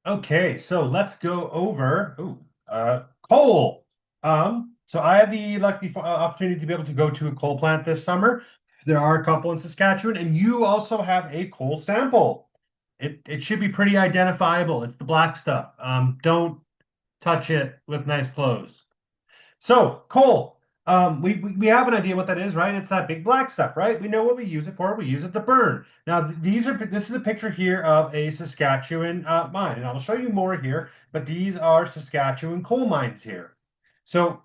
Okay, so let's go over coal. So I had the lucky opportunity to be able to go to a coal plant this summer. There are a couple in Saskatchewan, and you also have a coal sample. It should be pretty identifiable. It's the black stuff. Don't touch it with nice clothes. So coal, we have an idea what that is, right? It's that big black stuff, right? We know what we use it for. We use it to burn. Now this is a picture here of a Saskatchewan mine, and I'll show you more here. But these are Saskatchewan coal mines here. So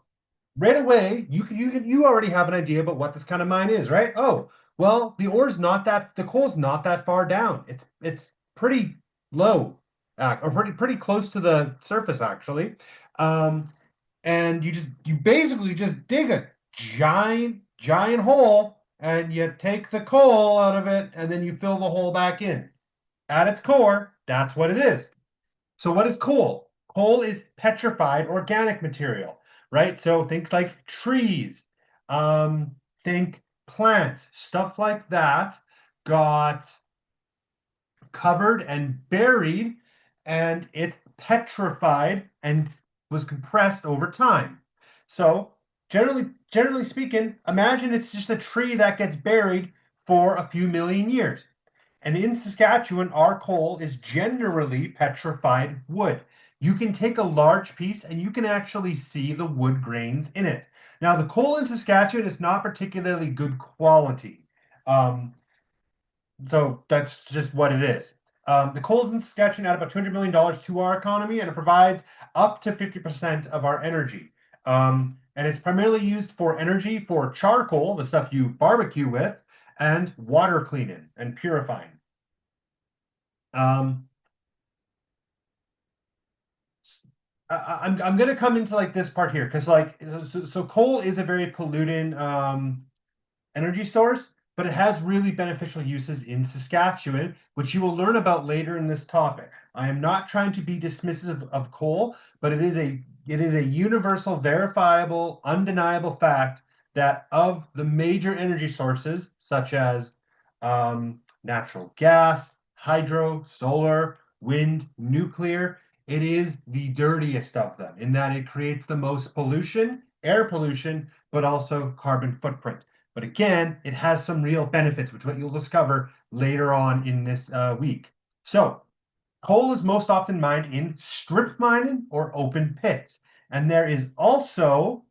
right away, you already have an idea about what this kind of mine is, right? Oh, well, the coal's not that far down. It's pretty low, or pretty close to the surface actually. Um, and you basically just dig a giant hole and you take the coal out of it and then you fill the hole back in. At its core, that's what it is. So what is coal? Coal is petrified organic material, right? So think like trees, um, think plants, stuff like that got covered and buried, and it petrified and was compressed over time. So generally speaking, imagine it's just a tree that gets buried for a few million years. And in Saskatchewan, our coal is generally petrified wood. You can take a large piece and you can actually see the wood grains in it. Now, the coal in Saskatchewan is not particularly good quality. Um, so that's just what it is. The coal is in Saskatchewan at about $200 million to our economy, and it provides up to 50% of our energy. And it's primarily used for energy for charcoal, the stuff you barbecue with, and water cleaning and purifying. Um, I'm gonna come into like this part here because so coal is a very polluting energy source, but it has really beneficial uses in Saskatchewan, which you will learn about later in this topic. I am not trying to be dismissive of coal, but it is a universal, verifiable, undeniable fact that of the major energy sources, such as natural gas, hydro, solar, wind, nuclear, it is the dirtiest of them in that it creates the most pollution, air pollution, but also carbon footprint. But again, it has some real benefits, which what you'll discover later on in this week. So, coal is most often mined in strip mining or open pits. And there is also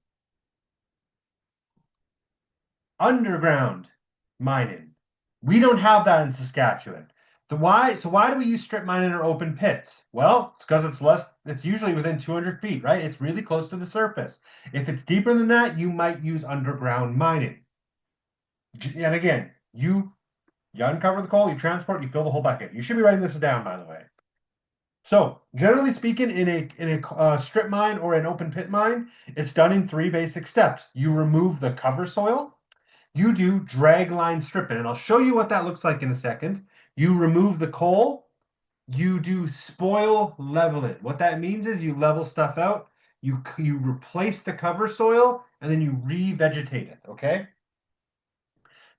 underground mining. We don't have that in Saskatchewan. So why do we use strip mining or open pits? Well, it's because it's usually within 200 feet, right? It's really close to the surface. If it's deeper than that, you might use underground mining. And again, you uncover the coal, you transport, you fill the whole bucket. You should be writing this down, by the way. So, generally speaking, in a strip mine or an open pit mine, it's done in three basic steps. You remove the cover soil, you do drag line stripping, and I'll show you what that looks like in a second. You remove the coal, you do spoil leveling. What that means is you level stuff out, you replace the cover soil, and then you revegetate it. Okay.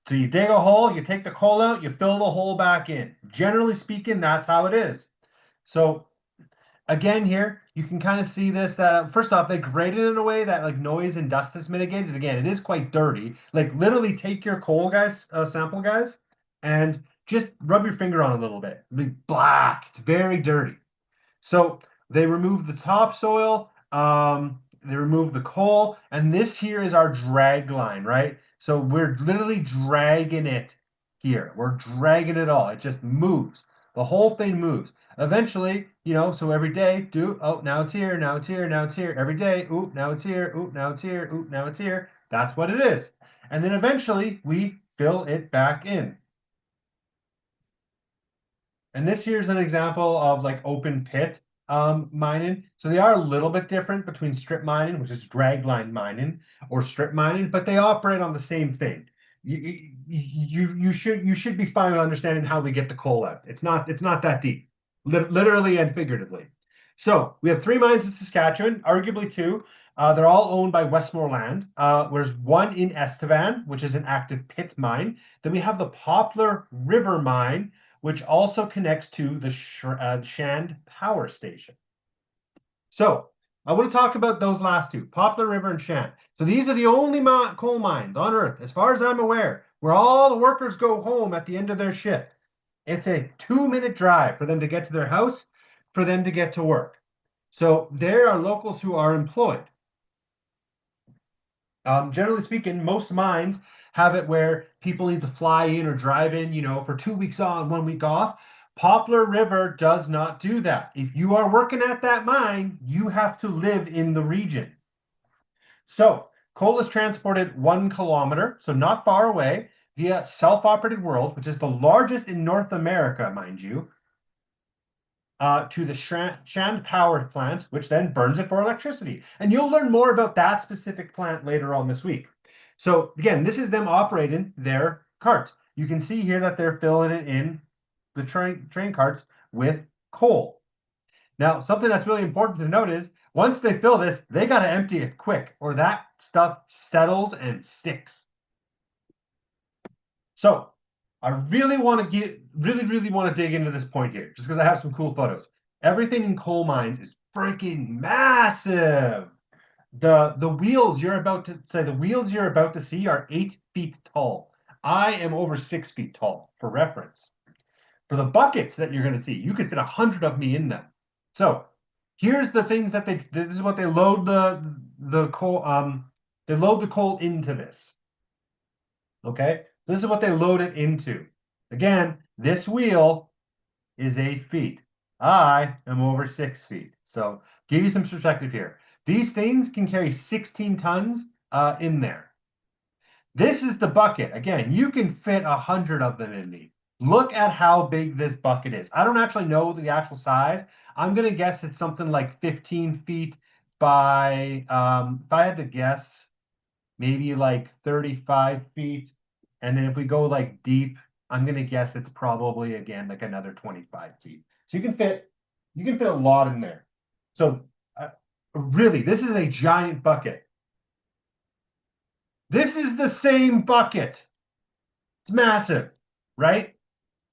So you dig a hole, you take the coal out, you fill the hole back in. Generally speaking, that's how it is. So again, here you can kind of see this that first off, they graded it in a way that like noise and dust is mitigated. Again, it is quite dirty. Like literally take your coal guys, sample guys, and just rub your finger on it a little bit. It'll be black. It's very dirty. So they remove the topsoil, they remove the coal, and this here is our drag line, right? So we're literally dragging it here. We're dragging it all. It just moves. The whole thing moves. Eventually, so every day, now it's here, now it's here, now it's here. Every day, oop, now it's here, oop, now it's here, oop, now it's here. That's what it is. And then eventually we fill it back in. And this here's an example of like open pit mining. So they are a little bit different between strip mining, which is dragline mining, or strip mining, but they operate on the same thing. You should be fine with understanding how we get the coal out. It's not that deep, literally and figuratively. So we have three mines in Saskatchewan, arguably two. They're all owned by Westmoreland. There's one in Estevan, which is an active pit mine. Then we have the Poplar River mine, which also connects to the Shand Power Station. So I want to talk about those last two, Poplar River and Shand. So these are the only coal mines on Earth, as far as I'm aware, where all the workers go home at the end of their shift. It's a 2-minute drive for them to get to their house, for them to get to work. So there are locals who are employed. Generally speaking, most mines have it where people need to fly in or drive in, for 2 weeks on, 1 week off. Poplar River does not do that. If you are working at that mine, you have to live in the region. So coal is transported 1 kilometer, so not far away, via self-operated world, which is the largest in North America, mind you, to the Shand Power Plant, which then burns it for electricity. And you'll learn more about that specific plant later on this week. So again, this is them operating their cart. You can see here that they're filling it in the train carts with coal. Now, something that's really important to note is once they fill this, they got to empty it quick or that stuff settles and sticks. So I really want to really want to dig into this point here, just because I have some cool photos. Everything in coal mines is freaking massive. The wheels you're about to see are 8 feet tall. I am over 6 feet tall, for reference. For the buckets that you're going to see, you could fit 100 of me in them. So here's the things that this is what they load the coal they load the coal into this. Okay, this is what they load it into. Again, this wheel is 8 feet. I am over 6 feet. So give you some perspective here. These things can carry 16 tons in there. This is the bucket. Again, you can fit 100 of them in me. Look at how big this bucket is. I don't actually know the actual size. I'm going to guess it's something like 15 feet by, if I had to guess, maybe like 35 feet. And then if we go like deep, I'm going to guess it's probably, again, like another 25 feet. So you can fit a lot in there. So really, this is a giant bucket. This is the same bucket. It's massive, right?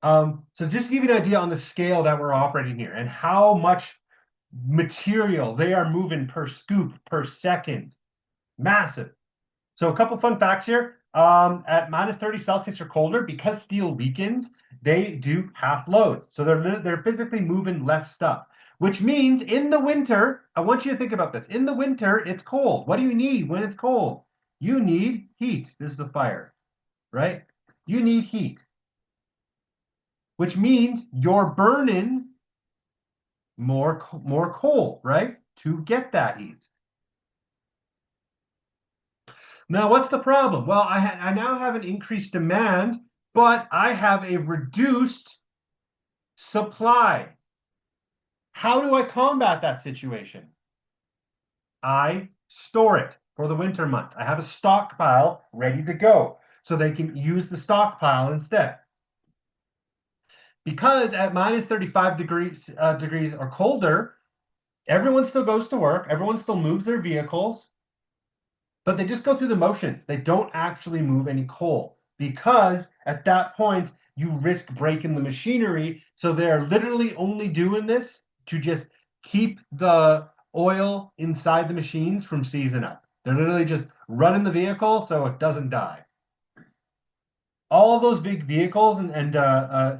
So just to give you an idea on the scale that we're operating here and how much material they are moving per scoop per second. Massive. So a couple fun facts here. At minus 30 Celsius or colder, because steel weakens, they do half loads. So they're physically moving less stuff, which means in the winter, I want you to think about this. In the winter, it's cold. What do you need when it's cold? You need heat. This is a fire, right? You need heat, which means you're burning more coal, right? To get that heat. Now, what's the problem? Well, I now have an increased demand, but I have a reduced supply. How do I combat that situation? I store it for the winter months. I have a stockpile ready to go so they can use the stockpile instead. Because at minus 35 degrees or colder, everyone still goes to work, everyone still moves their vehicles, but they just go through the motions. They don't actually move any coal because at that point, you risk breaking the machinery. So they're literally only doing this to just keep the oil inside the machines from seizing up. They're literally just running the vehicle so it doesn't die. All of those big vehicles and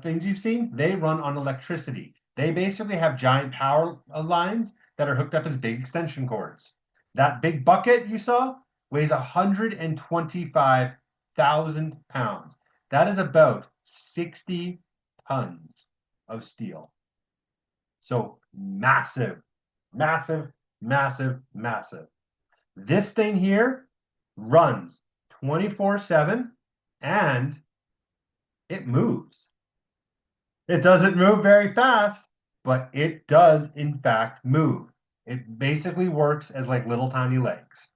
things you've seen, they run on electricity. They basically have giant power lines that are hooked up as big extension cords. That big bucket you saw weighs 125,000 pounds. That is about 60 tons of steel. So massive, massive, massive, massive. This thing here runs 24/7 and it moves. It doesn't move very fast, but it does in fact move. It basically works as like little tiny legs.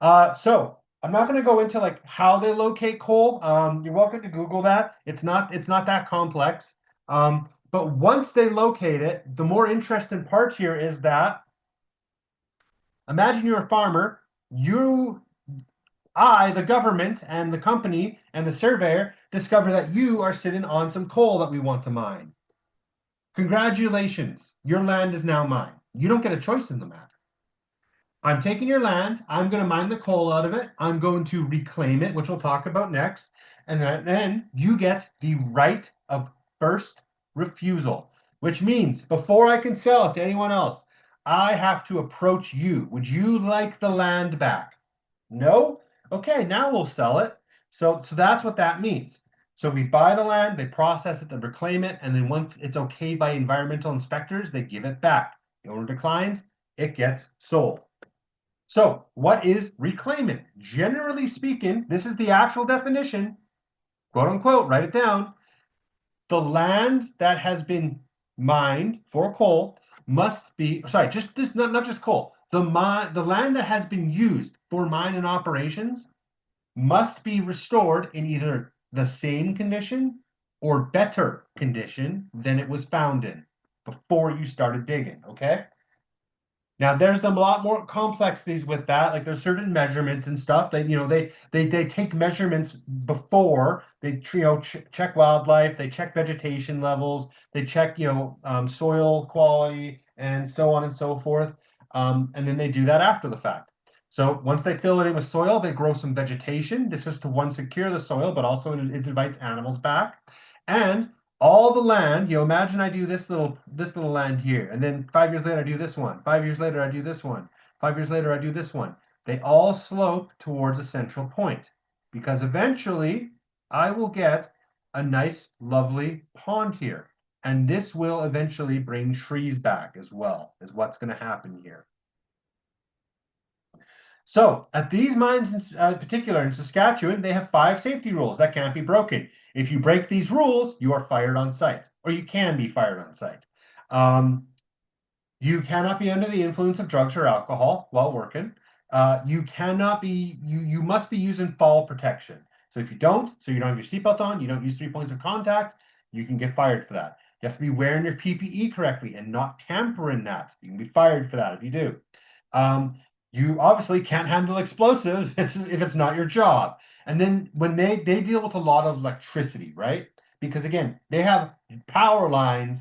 So I'm not going to go into like how they locate coal. You're welcome to Google that. It's not that complex. But once they locate it, the more interesting part here is that imagine you're a farmer. The government and the company and the surveyor, discover that you are sitting on some coal that we want to mine. Congratulations, your land is now mine. You don't get a choice in the matter. I'm taking your land. I'm going to mine the coal out of it. I'm going to reclaim it, which we'll talk about next. And then you get the right of first refusal, which means before I can sell it to anyone else, I have to approach you. Would you like the land back? No? Okay, now we'll sell it. So that's what that means. So we buy the land, they process it, they reclaim it, and then once it's okayed by environmental inspectors, they give it back. The owner declines, it gets sold. So, what is reclaiming? Generally speaking, this is the actual definition, quote unquote, write it down. The land that has been mined for coal must be, sorry, just this, not just coal. The land that has been used for mining operations must be restored in either the same condition or better condition than it was found in before you started digging, okay? Now there's a lot more complexities with that. Like there's certain measurements and stuff. They take measurements before they check wildlife, they check vegetation levels, they check soil quality and so on and so forth. And then they do that after the fact. So once they fill it in with soil, they grow some vegetation. This is to one secure the soil, but also it invites animals back. And all the land, imagine I do this little land here, and then 5 years later I do this one. 5 years later I do this one. 5 years later I do this one. They all slope towards a central point because eventually I will get a nice, lovely pond here. And this will eventually bring trees back as well, is what's going to happen here. So at these mines in particular in Saskatchewan, they have 5 safety rules that can't be broken. If you break these rules, you are fired on site, or you can be fired on site. You cannot be under the influence of drugs or alcohol while working. You must be using fall protection. So if you don't, so you don't have your seatbelt on, you don't use 3 points of contact, you can get fired for that. You have to be wearing your PPE correctly and not tampering that. You can be fired for that if you do. You obviously can't handle explosives if it's not your job. And then when they deal with a lot of electricity, right? Because again, they have power lines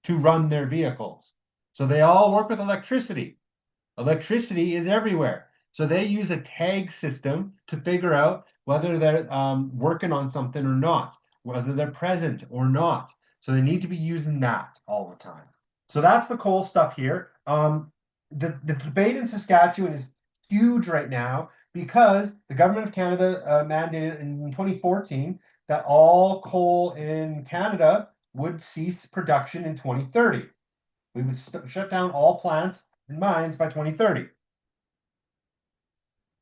to run their vehicles. So they all work with electricity. Electricity is everywhere. So they use a tag system to figure out whether they're working on something or not, whether they're present or not. So they need to be using that all the time. So that's the coal stuff here. The debate in Saskatchewan is huge right now because the government of Canada mandated in 2014 that all coal in Canada would cease production in 2030. We would shut down all plants and mines by 2030.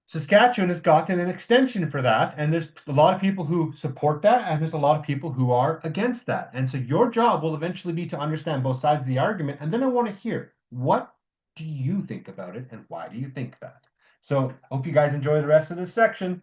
Saskatchewan has gotten an extension for that, and there's a lot of people who support that, and there's a lot of people who are against that. And so your job will eventually be to understand both sides of the argument, and then I want to hear what do you think about it, and why do you think that? So I hope you guys enjoy the rest of this section.